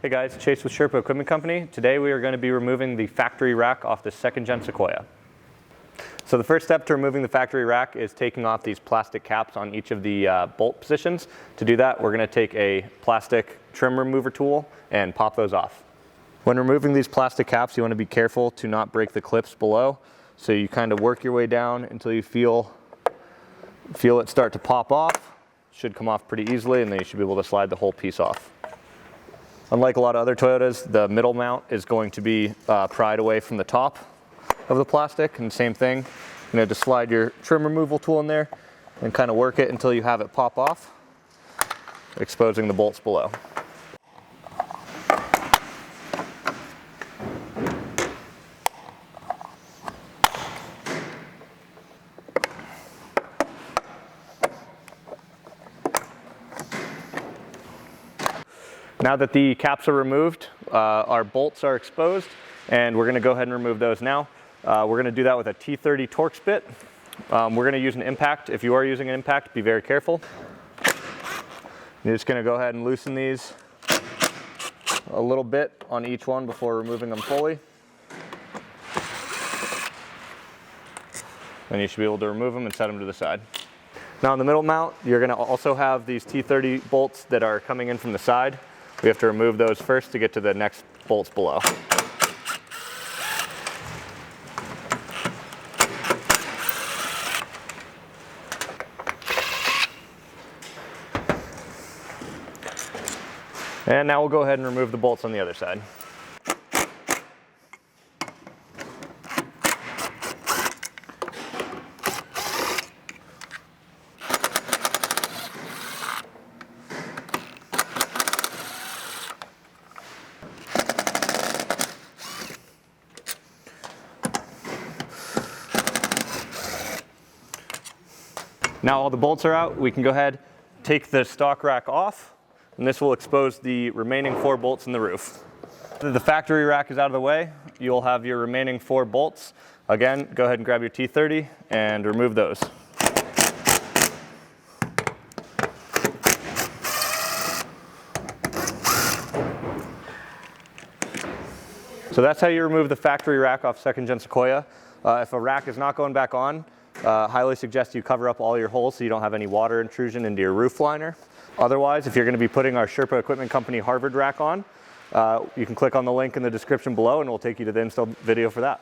Hey guys, Chase with Sherpa Equipment Company. Today we are going to be removing the factory rack off the 2nd gen Sequoia. So the first step to removing the factory rack is taking off these plastic caps on each of the bolt positions. To do that, we're going to take a plastic trim remover tool and pop those off. When removing these plastic caps, you want to be careful to not break the clips below. So you kind of work your way down until you feel it start to pop off. Should come off pretty easily, and then you should be able to slide the whole piece off. Unlike a lot of other Toyotas, the middle mount is going to be pried away from the top of the plastic, and same thing, you know, just slide your trim removal tool in there and kind of work it until you have it pop off, exposing the bolts below. Now that the caps are removed, our bolts are exposed, and we're going to go ahead and remove those now. We're going to do that with a T30 Torx bit. We're going to use an impact. If you are using an impact, be very careful. You're just going to go ahead and loosen these a little bit on each one before removing them fully. Then you should be able to remove them and set them to the side. Now on the middle mount, you're going to also have these T30 bolts that are coming in from the side. We have to remove those first to get to the next bolts below. And now we'll go ahead and remove the bolts on the other side. Now all the bolts are out, we can go ahead, take the stock rack off, and this will expose the remaining 4 bolts in the roof. The factory rack is out of the way, you'll have your remaining 4 bolts. Again, go ahead and grab your T30 and remove those. So that's how you remove the factory rack off 2nd gen Sequoia. If a rack is not going back on, highly suggest you cover up all your holes so you don't have any water intrusion into your roof liner. Otherwise, if you're going to be putting our Sherpa Equipment Company Harvard rack on, you can click on the link in the description below and we'll take you to the install video for that.